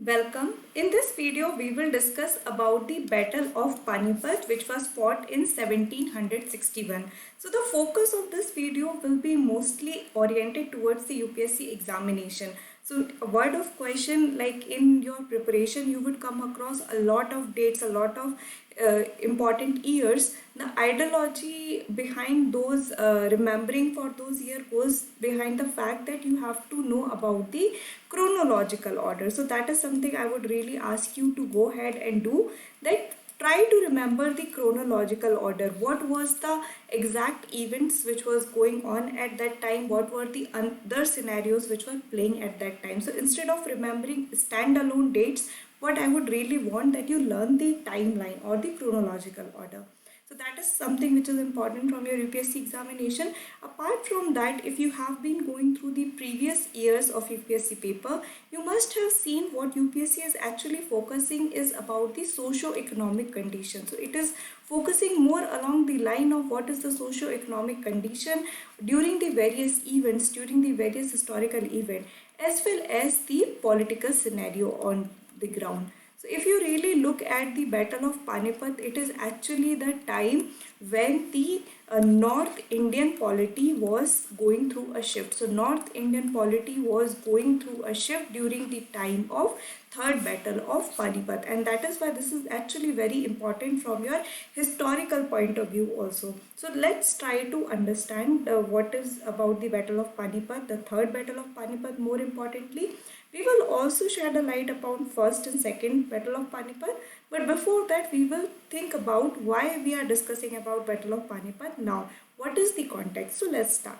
Welcome. In this video, we will discuss about the Battle of Panipat, which was fought in 1761. So the focus of this video will be mostly oriented towards the UPSC examination. So a word of question, like in your preparation, you would come across a lot of dates, a lot of important years. The ideology behind those remembering for those years goes behind the fact that you have to know about the chronological order. So that is something I would really ask you to go ahead and do, that try to remember the chronological order. What was the exact events which was going on at that time? What were the other scenarios which were playing at that time? So instead of remembering standalone dates, what I would really want that you learn the timeline or the chronological order. So that is something which is important from your UPSC examination. Apart from that, if you have been going through the previous years of UPSC paper, you must have seen what UPSC is actually focusing is about the socio-economic condition. So it is focusing more along the line of what is the socio-economic condition during the various events, during the various historical event, as well as the political scenario on the ground. So if you really look at the Battle of Panipat, it is actually the time when the North Indian polity was going through a shift. So North Indian polity was going through a shift during the time of third Battle of Panipat, and that is why this is actually very important from your historical point of view also. So let's try to understand what is about the Battle of Panipat, the third Battle of Panipat more importantly. We will also shed a light upon first and second Battle of Panipat, but before that we will think about why we are discussing about Battle of Panipat now. What is the context? So let's start.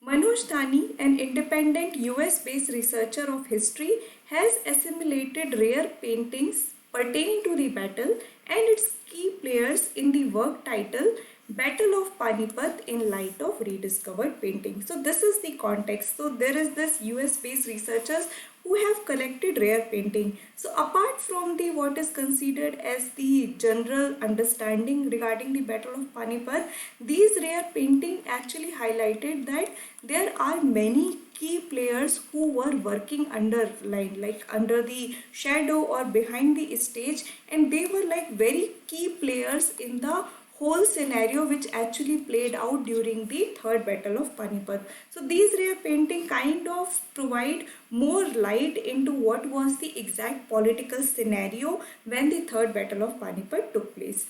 Manoj Thani, an independent US-based researcher of history, has assimilated rare paintings pertaining to the battle and its key players in the work titled Battle of Panipat in light of rediscovered paintings. So this is the context. So there is this US-based researchers who have collected rare painting. So apart from the what is considered as the general understanding regarding the Battle of Panipat, these rare painting actually highlighted that there are many key players who were working underline, like under the shadow or behind the stage, and they were like very key players in the whole scenario which actually played out during the third Battle of Panipat. So these rare painting kind of provide more light into what was the exact political scenario when the third Battle of Panipat took place.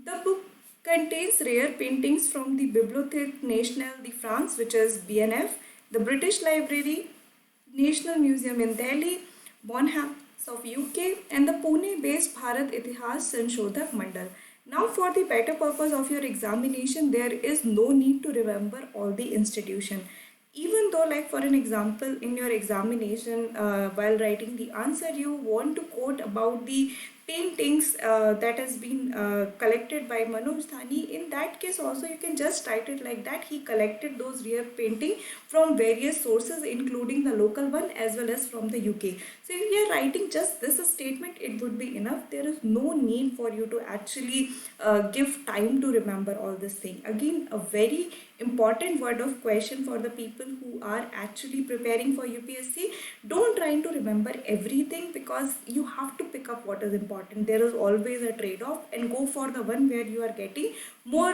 The book contains rare paintings from the Bibliothèque Nationale de France, which is BNF, the British Library, National Museum in Delhi, Bonham of UK, and the Pune-based Bharat Itihas Sanshodhak Mandal. Now for the better purpose of your examination, there is no need to remember all the institution. Even though, like for an example, in your examination, while writing the answer, you want to quote about the paintings that has been collected by Manoj Thani. In that case also you can just write it like that. He collected those rare painting from various sources including the local one as well as from the UK. So if you are writing just this statement, it would be enough. There is no need for you to actually give time to remember all this thing. Again, a very important word of question for the people who are actually preparing for UPSC. Don't try to remember everything, because you have to pick up what is important. There is always a trade-off, and go for the one where you are getting more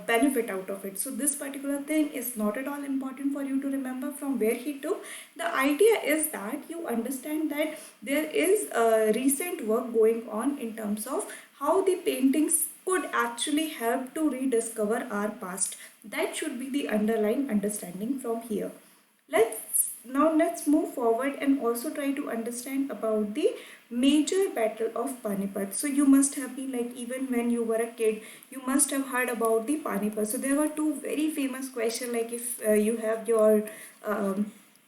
benefit out of it. So this particular thing is not at all important for you to remember from where he took. The idea is that you understand that there is a recent work going on in terms of how the paintings could actually help to rediscover our past. That should be the underlying understanding from here. Let's move forward and also try to understand about the major battle of Panipat. So you must have been, like, even when you were a kid, you must have heard about the Panipat. So there were two very famous questions, like if you have your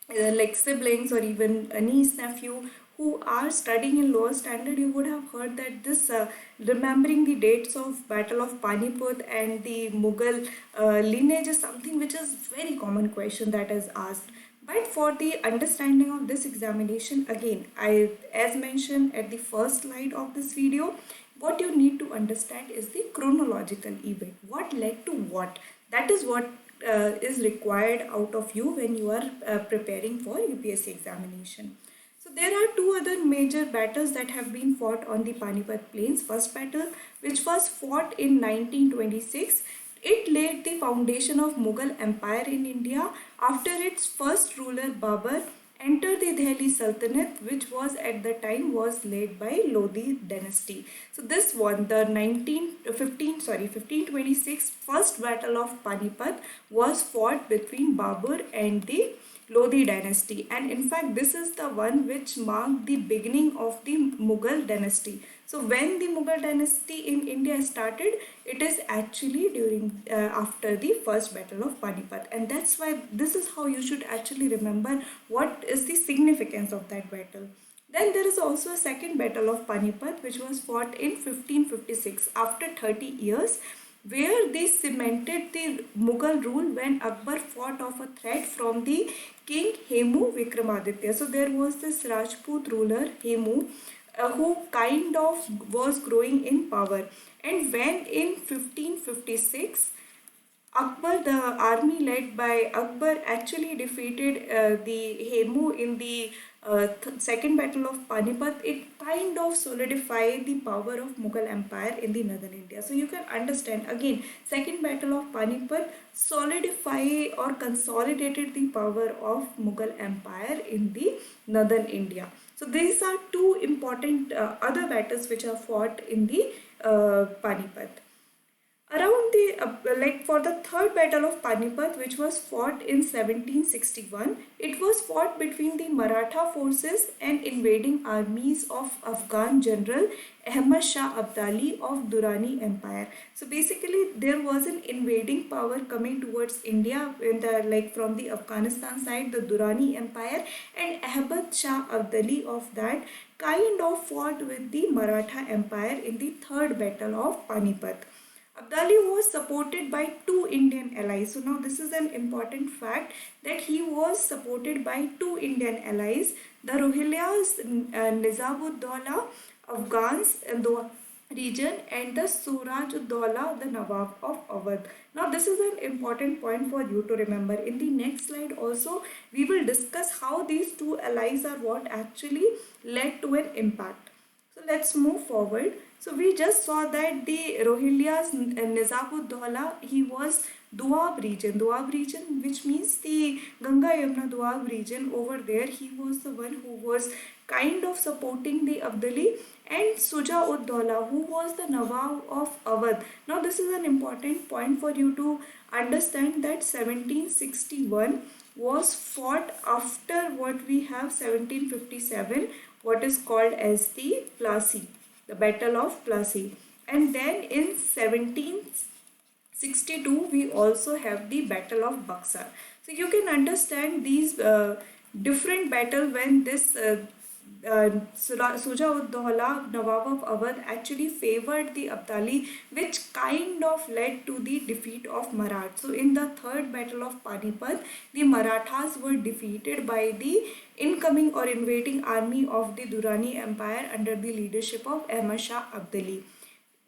like siblings or even a niece, nephew who are studying in lower standard, you would have heard that this remembering the dates of Battle of Panipat and the Mughal lineage is something which is very common question that is asked. But for the understanding of this examination, again, as mentioned at the first slide of this video, what you need to understand is the chronological event. What led to what? That is what is required out of you when you are preparing for UPSC examination. So there are two other major battles that have been fought on the Panipat plains. First battle, which was fought in 1926, it laid the foundation of Mughal Empire in India after its first ruler Babur entered the Delhi Sultanate, which was at the time was led by Lodi dynasty. So this one, the 1526 first battle of Panipat was fought between Babur and the Lodi dynasty, and in fact this is the one which marked the beginning of the Mughal dynasty. So when the Mughal dynasty in India started, it is actually during after the first battle of Panipat, and that's why this is how you should actually remember what is the significance of that battle. Then there is also a second battle of Panipat which was fought in 1556 after 30 years, where they cemented the Mughal rule when Akbar fought off a threat from the king Hemu Vikramaditya. So there was this Rajput ruler Hemu who kind of was growing in power, and when in 1556 Akbar, the army led by Akbar, actually defeated the Hemu in the second battle of Panipat. It kind of solidified the power of Mughal Empire in the northern India. So you can understand again, second battle of Panipat solidify or consolidated the power of Mughal Empire in the northern India. So these are two important other battles which are fought in the Panipat. Around the like for the third battle of Panipat, which was fought in 1761, it was fought between the Maratha forces and invading armies of Afghan general Ahmad Shah Abdali of Durrani Empire. So basically, there was an invading power coming towards India in the like from the Afghanistan side, the Durrani Empire, and Ahmad Shah Abdali of that kind of fought with the Maratha Empire in the third battle of Panipat. Abdali was supported by two Indian allies. So now this is an important fact that he was supported by two Indian allies, the Rohillas, Nizamuddaulah, Afghans in the region, and the Surajuddaulah, the Nawab of Awadh. Now this is an important point for you to remember. In the next slide also we will discuss how these two allies are what actually led to an impact. So let's move forward. So we just saw that the Rohillas Nizamuddaulah, he was Doab region, which means the Ganga Yamuna Doab region. Over there, he was the one who was kind of supporting the Abdali, and Sujauddaulah, who was the Nawab of Awadh. Now this is an important point for you to understand that 1761 was fought after what we have 1757, what is called as the Plassey, the Battle of Plassey. And then in 1762 we also have the Battle of Buxar. So you can understand these different battle when this Sujauddaulah, Nawab of Awadh, actually favored the Abdali, which kind of led to the defeat of Marath. So in the third battle of Panipat, the Marathas were defeated by the incoming or invading army of the Durrani Empire under the leadership of Ahmad Shah Abdali,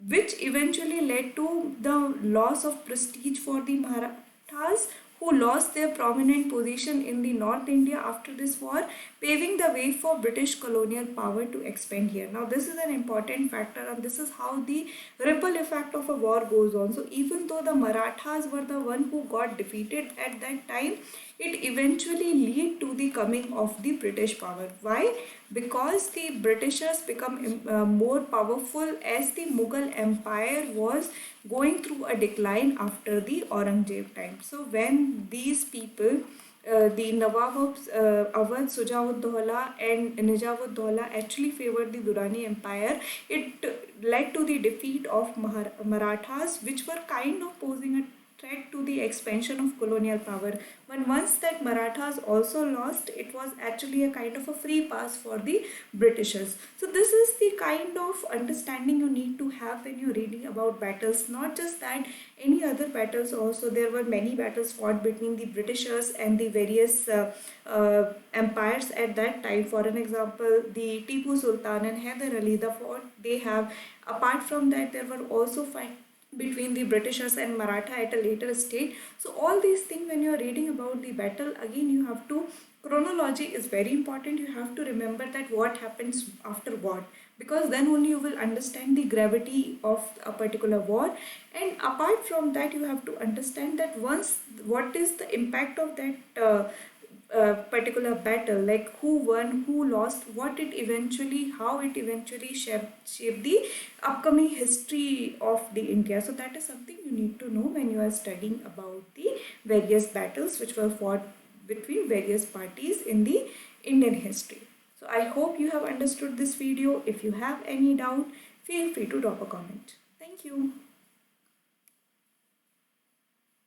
which eventually led to the loss of prestige for the Marathas, who lost their prominent position in the North India after this war, paving the way for British colonial power to expand here. Now this is an important factor, and this is how the ripple effect of a war goes on. So even though the Marathas were the one who got defeated at that time, it eventually led to the coming of the British power. Why? Because the Britishers become more powerful as the Mughal Empire was going through a decline after the Aurangzeb time. So when these people, the Nawab of Awadh, Sujauddaulah and Nizamuddaulah actually favored the Durrani Empire, it led to the defeat of Marathas, which were kind of posing a threat to the expansion of colonial power. But once that Marathas also lost, it was actually a kind of a free pass for the Britishers. So this is the kind of understanding you need to have when you're reading about battles. Not just that, any other battles also. There were many battles fought between the Britishers and the various empires at that time. For an example, the Tipu Sultan and Hyder Ali, the fort they have. Apart from that, there were also between the Britishers and Maratha at a later stage. So all these things, when you are reading about the battle, again you have to, chronology is very important. You have to remember that what happens after what, because then only you will understand the gravity of a particular war. And apart from that, you have to understand that once, what is the impact of that particular battle, like who won, who lost, what it eventually, how it eventually shaped the upcoming history of the India. So that is something you need to know when you are studying about the various battles which were fought between various parties in the Indian history. So I hope you have understood this video. If you have any doubt, feel free to drop a comment. Thank you.